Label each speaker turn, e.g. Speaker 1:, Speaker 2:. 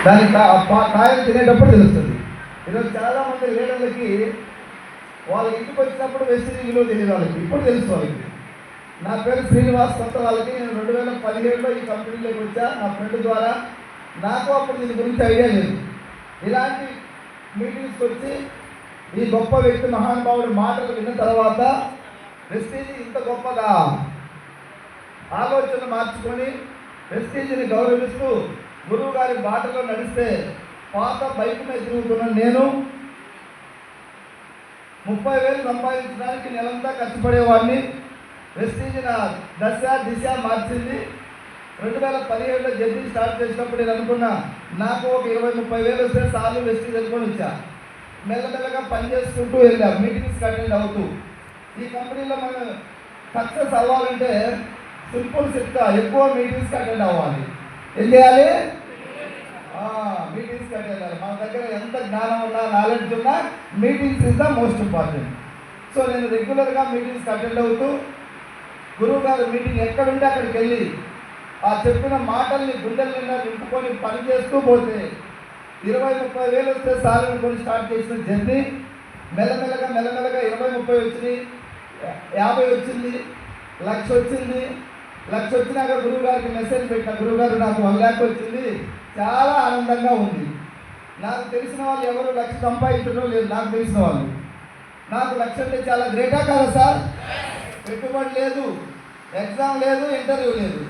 Speaker 1: దాని కాయలు తినేటప్పుడు తెలుస్తుంది. ఈరోజు చాలామంది లీడర్లకి వాళ్ళ ఇంటికి వచ్చినప్పుడు వెస్టిజ్ విలువ తెలియదు వాళ్ళకి, ఇప్పుడు తెలుసు వాళ్ళకి. నా పేరు శ్రీనివాస్. కొత్త వాళ్ళకి నేను 2017లో ఈ కంపెనీలోకి వచ్చా నా ఫ్రెండ్ ద్వారా. నాకు అప్పుడు దీని గురించి ఐడియా లేదు. ఇలాంటి మీటింగ్స్కి వచ్చి ఈ గొప్ప వ్యక్తి మహానుభావుడి మాటలు విన్న తర్వాత వెస్టీజ్ ఇంత గొప్పగా ఆలోచన మార్చుకొని వెస్టీజ్ని గౌరవిస్తూ గురువు గారి బాటలో నడిస్తే పాత బైక్ మీద తిరుగుతున్న నేను 30,000 సంపాదించడానికి నెలంతా కష్టపడేవాడిని. వెస్టీజ్ నా దిశ మార్చింది. 2017లో జర్నీ స్టార్ట్ చేసినప్పుడు నేను అనుకున్నా నాకు ఒక 20-30 వేలు వస్తే సార్లు వెస్టీజ్ అనుకొని వచ్చా. మెల్లమెల్లగా పని చేసుకుంటూ వెళ్ళా, మీటింగ్స్కి అటెండ్ అవుతూ. ఈ కంపెనీలో మనం సక్సెస్ అవ్వాలంటే సింపుల్ చెప్తా, ఎక్కువ మీటింగ్స్కి అటెండ్ అవ్వాలి. ఏం చేయాలి? మీటింగ్స్కి అటెండ్ అవ్వాలి. మన దగ్గర ఎంత జ్ఞానం ఉన్నా, నాలెడ్జ్ ఉన్నా, meetings is the most important. So నేను రెగ్యులర్గా మీటింగ్స్కి అటెండ్ అవుతూ గురువు గారు మీటింగ్ ఎక్కడుంటే అక్కడికి వెళ్ళి ఆ చెప్పిన మాటల్ని గుండెల నిండా నింపుకొని పని చేస్తూ పోతే 20-30 వేలు వస్తే సార్ అనుకొని స్టార్ట్ చేసిన జర్నీ మెల్లమెల్లగా 20-30 వచ్చింది, 50 వచ్చింది, 1,00,000 వచ్చింది. 1,00,000 వచ్చినాక గురువు గారికి మెసేజ్ పెట్టిన, గురువు గారు నాకు 1 lakh వచ్చింది, చాలా ఆనందంగా ఉంది. నాకు తెలిసిన వాళ్ళు ఎవరు 1,00,000 సంపాదించడం లేదు. నాకు తెలిసిన వాళ్ళు నాకు 1,00,000 అంటే చాలా గ్రేటా కాదా సార్? పెట్టుబడి లేదు, ఎగ్జామ్ లేదు, ఇంటర్వ్యూ లేదు.